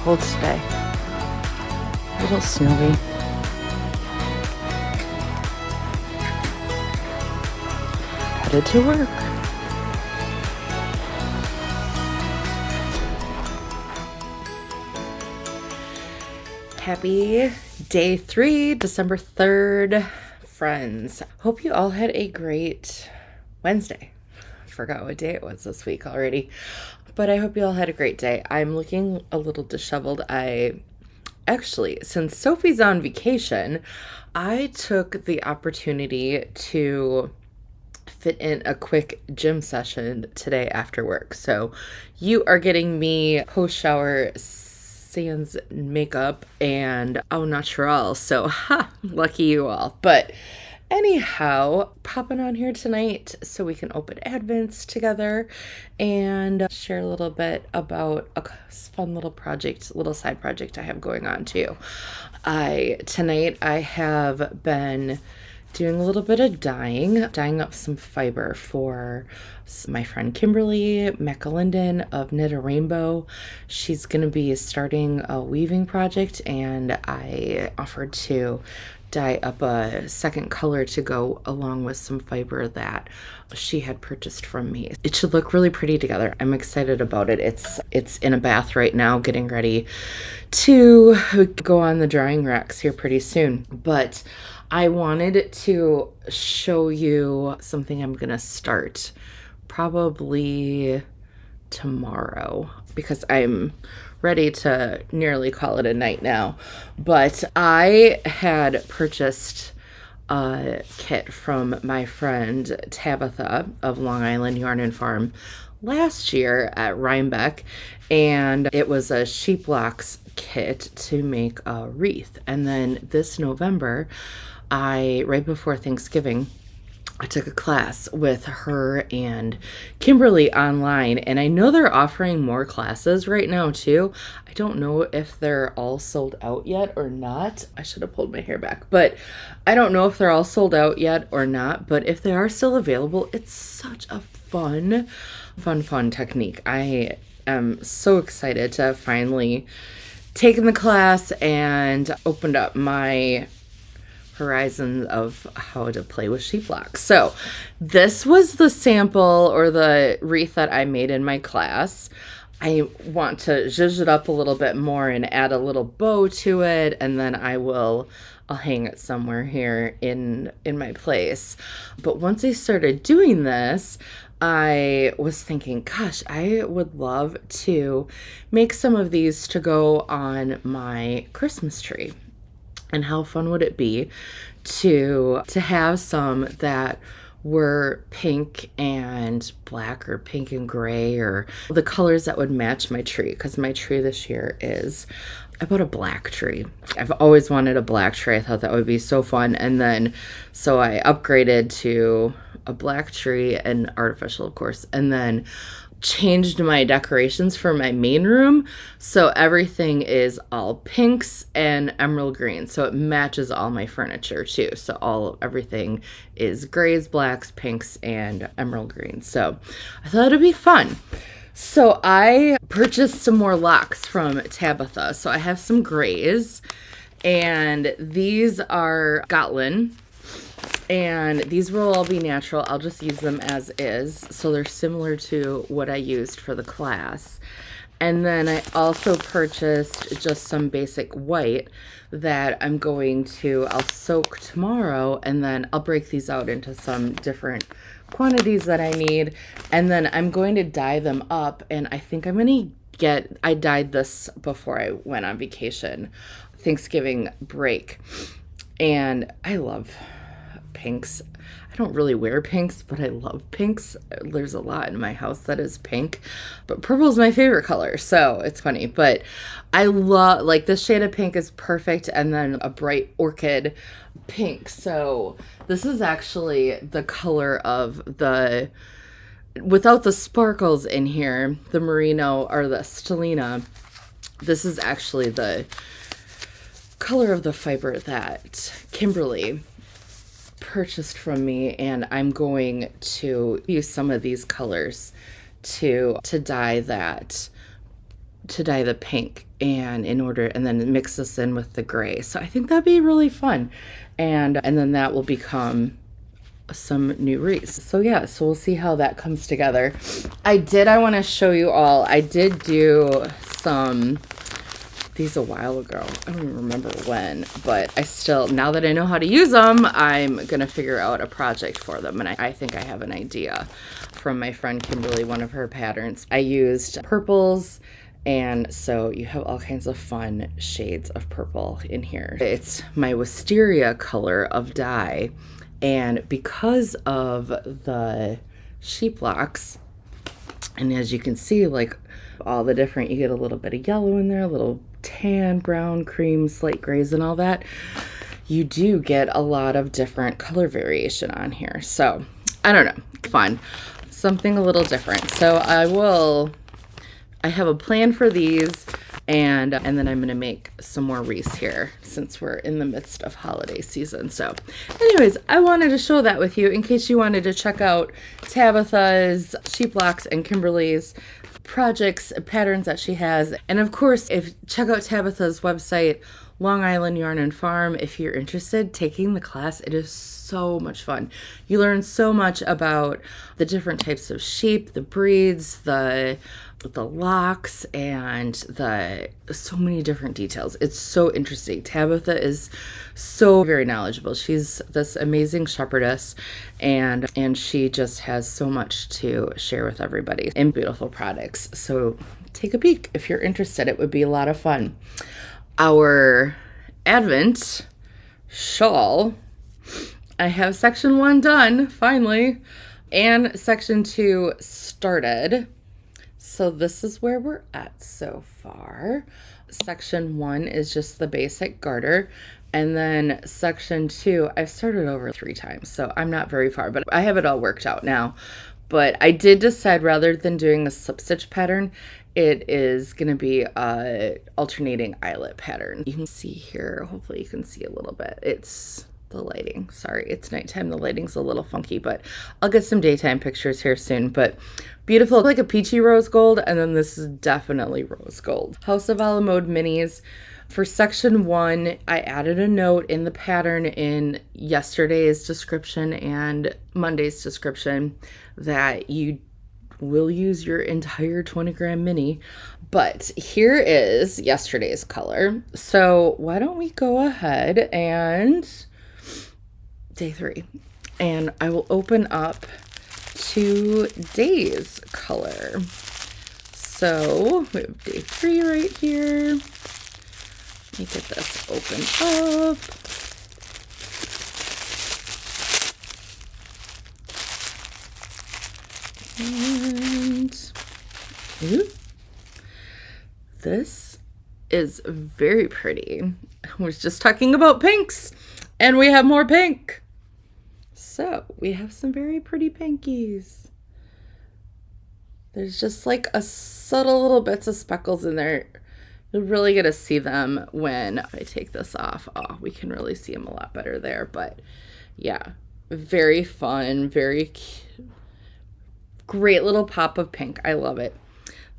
cold today. A little snowy. Headed to work. Happy day 3, December 3rd, friends. Hope you all had a great Wednesday. I forgot what day it was this week already, but I hope you all had a great day. I'm looking a little disheveled. Actually, since Sophie's on vacation, I took the opportunity to fit in a quick gym session today after work. So you are getting me post-shower sans makeup and au natural. So lucky you all. But anyhow, popping on here tonight so we can open Advents together and share a little bit about a fun little side project I have going on too. Tonight I have been doing a little bit of dyeing up some fiber for my friend Kimberly McAlinden of Knit a Rainbow. She's going to be starting a weaving project, and I offered to dye up a second color to go along with some fiber that she had purchased from me. It should look really pretty together. I'm excited about it. It's in a bath right now, getting ready to go on the drying racks here pretty soon. But I wanted to show you something I'm gonna start probably tomorrow because I'm ready to nearly call it a night now. But I had purchased a kit from my friend Tabitha of Long Island Yarn and Farm last year at Rhinebeck, and it was a sheep locks kit to make a wreath. And then this November, right before Thanksgiving, I took a class with her and Kimberly online, and I know they're offering more classes right now too. I don't know if they're all sold out yet or not. I should have pulled my hair back, but I don't know if they're all sold out yet or not, but if they are still available, it's such a fun technique. I am so excited to finally taken the class and opened up my horizon of how to play with sheep locks. So this was the sample or the wreath that I made in my class. I want to zhuzh it up a little bit more and add a little bow to it, and then I'll hang it somewhere here in my place. But once I started doing this, I was thinking, gosh, I would love to make some of these to go on my Christmas tree. And how fun would it be to have some that were pink and black or pink and gray, or the colors that would match my tree, because my tree this year is about a black tree. I've always wanted a black tree. I thought that would be so fun. And then so I upgraded to a black tree and artificial, of course, and then changed my decorations for my main room, so everything is all pinks and emerald green, so it matches all my furniture too. So everything is grays, blacks, pinks, and emerald green. So I thought it'd be fun. So I purchased some more locks from Tabitha. So I have some grays, and these are Gotland. And these will all be natural. I'll just use them as is. So they're similar to what I used for the class. And then I also purchased just some basic white that I'll soak tomorrow, and then I'll break these out into some different quantities that I need. And then I'm going to dye them up, and I think I dyed this before I went on vacation, Thanksgiving break. And I love pinks. I don't really wear pinks, but I love pinks. There's a lot in my house that is pink, but purple is my favorite color, so it's funny. But I love, like, this shade of pink is perfect, and then a bright orchid pink. So this is actually the color of without the sparkles in here, the merino or the stellina. This is actually the color of the fiber that Kimberly purchased from me, and I'm going to use some of these colors to dye that to dye the pink and then mix this in with the gray. So I think that'd be really fun. And then that will become some new wreaths. So yeah, so we'll see how that comes together. I want to show you all, I did do these a while ago. I don't even remember when, but now that I know how to use them, I'm gonna figure out a project for them. And I think I have an idea from my friend Kimberly, one of her patterns. I used purples, and so you have all kinds of fun shades of purple in here. It's my wisteria color of dye. And because of the sheep locks, and as you can see, like all the different, you get a little bit of yellow in there, a little tan, brown, cream, slate grays, and all that. You do get a lot of different color variation on here. So I don't know, fun, something a little different. So I have a plan for these, and then I'm gonna make some more wreaths here since we're in the midst of holiday season. So anyways, I wanted to show that with you in case you wanted to check out Tabitha's sheep locks and Kimberly's projects, patterns that she has. And of course, check out Tabitha's website, Long Island Yarn and Farm, if you're interested taking the class. It is so much fun. You learn so much about the different types of sheep, the breeds, the locks, and so many different details. It's so interesting. Tabitha is so very knowledgeable. She's this amazing shepherdess, and she just has so much to share with everybody and beautiful products. So take a peek if you're interested. It would be a lot of fun. Our Advent shawl, I have section 1 done finally, and section 2 started. So this is where we're at so far. Section 1 is just the basic garter. And then section 2, I've started over 3 times, so I'm not very far, but I have it all worked out now. But I did decide, rather than doing a slip stitch pattern, it is going to be a alternating eyelet pattern. You can see here, hopefully you can see a little bit. It's the lighting. Sorry, it's nighttime. The lighting's a little funky, but I'll get some daytime pictures here soon. But beautiful, like a peachy rose gold, and then this is definitely rose gold. House of a la Mode minis. For section 1, I added a note in the pattern in yesterday's description and Monday's description that you will use your entire 20-gram mini. But here is yesterday's color. So why don't we go ahead and day 3, and I will open up today's color. So we have day 3 right here. Let me get this open up. And this is very pretty. I was just talking about pinks, and we have more pink. So we have some very pretty pinkies. There's just like a subtle little bits of speckles in there. You'll really get to see them when I take this off. Oh, we can really see them a lot better there. But yeah, very fun, very cute. Great little pop of pink. I love it.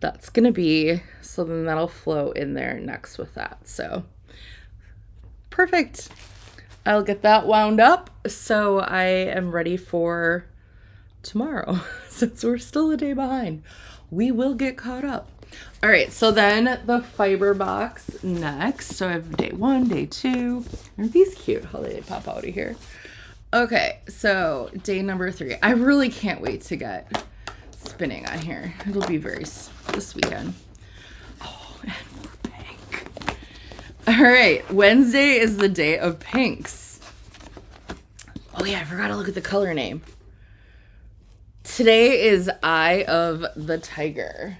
That's gonna be, so then that'll flow in there next with that. So perfect. I'll get that wound up so I am ready for tomorrow. Since we're still a day behind, we will get caught up. All right, so then the fiber box next. So I have day 1, day 2. Aren't these cute how they pop out of here? Okay, so day number 3. I really can't wait to get spinning on here. It'll be this weekend. Oh, and more pink. All right, Wednesday is the day of pinks. Oh yeah, I forgot to look at the color name. Today is Eye of the Tiger.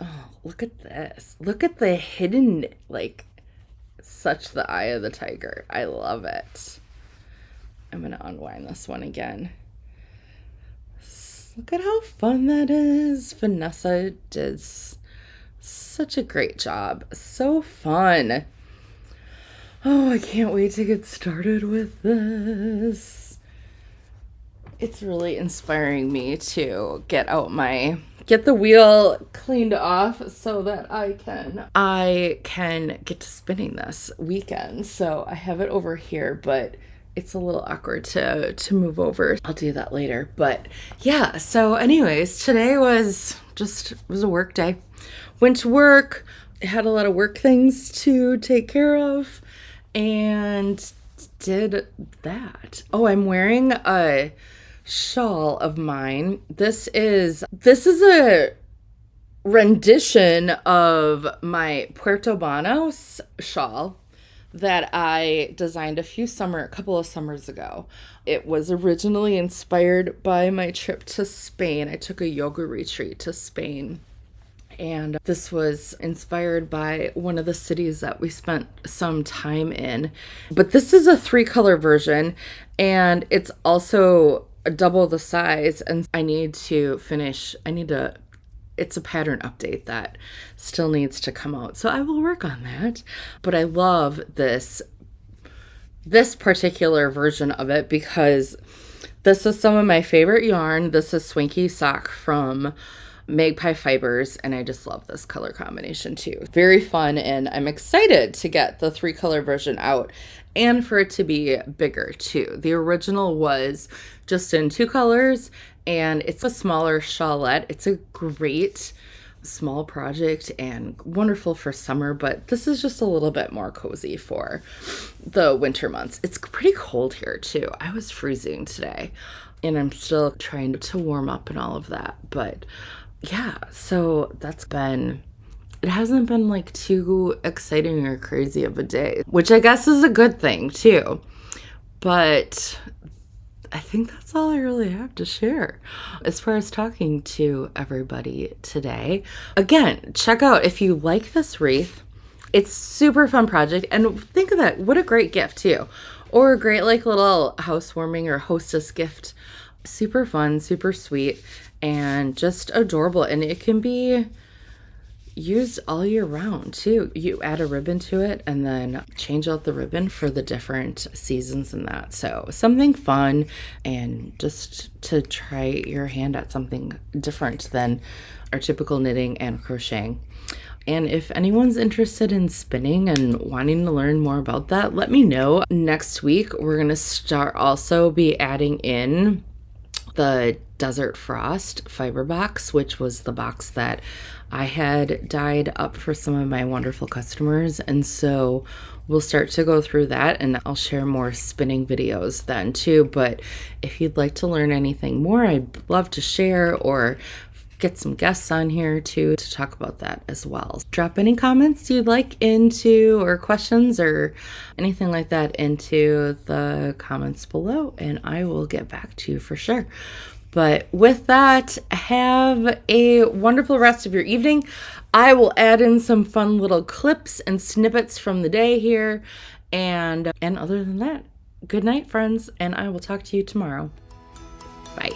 Oh, look at this. Look at the hidden, like, such the Eye of the Tiger. I love it. I'm going to unwind this one again. Look at how fun that is. Vanessa did such a great job. So fun. Oh, I can't wait to get started with this. It's really inspiring me to get the wheel cleaned off so that I can get to spinning this weekend. So I have it over here, but it's a little awkward to move over. I'll do that later. But yeah, so anyways, today was a work day. Went to work, had a lot of work things to take care of, and did that. Oh, I'm wearing a shawl of mine. This is a rendition of my Puerto Banos shawl that I designed a couple of summers ago. It was originally inspired by my trip to Spain. I took a yoga retreat to Spain, and this was inspired by one of the cities that we spent some time in. But this is a 3-color version, and it's also double the size, and it's a pattern update that still needs to come out. So I will work on that. But I love this particular version of it because this is some of my favorite yarn. This is Swanky Sock from Magpie Fibers, and I just love this color combination too. Very fun, and I'm excited to get the 3-color version out and for it to be bigger too. The original was just in 2 colors, and it's a smaller shawlette. It's a great small project and wonderful for summer, but this is just a little bit more cozy for the winter months. It's pretty cold here too. I was freezing today, and I'm still trying to warm up and all of that. But yeah, so it hasn't been like too exciting or crazy of a day, which I guess is a good thing too. But I think that's all I really have to share as far as talking to everybody today. Again, check out if you like this wreath. It's super fun project, and think of that, what a great gift too, or a great like little housewarming or hostess gift. Super fun, super sweet, and just adorable, and it can be used all year round too. You add a ribbon to it and then change out the ribbon for the different seasons and that. So something fun, and just to try your hand at something different than our typical knitting and crocheting. And if anyone's interested in spinning and wanting to learn more about that, let me know. Next week, we're going to also be adding in the Desert Frost fiber box, which was the box that I had dyed up for some of my wonderful customers. And so we'll start to go through that, and I'll share more spinning videos then too. But if you'd like to learn anything more, I'd love to share or get some guests on here too to talk about that as well. Drop any comments you'd like into, or questions or anything like that, into the comments below, and I will get back to you for sure. But with that, have a wonderful rest of your evening. I will add in some fun little clips and snippets from the day here. And other than that, good night, friends, and I will talk to you tomorrow. Bye.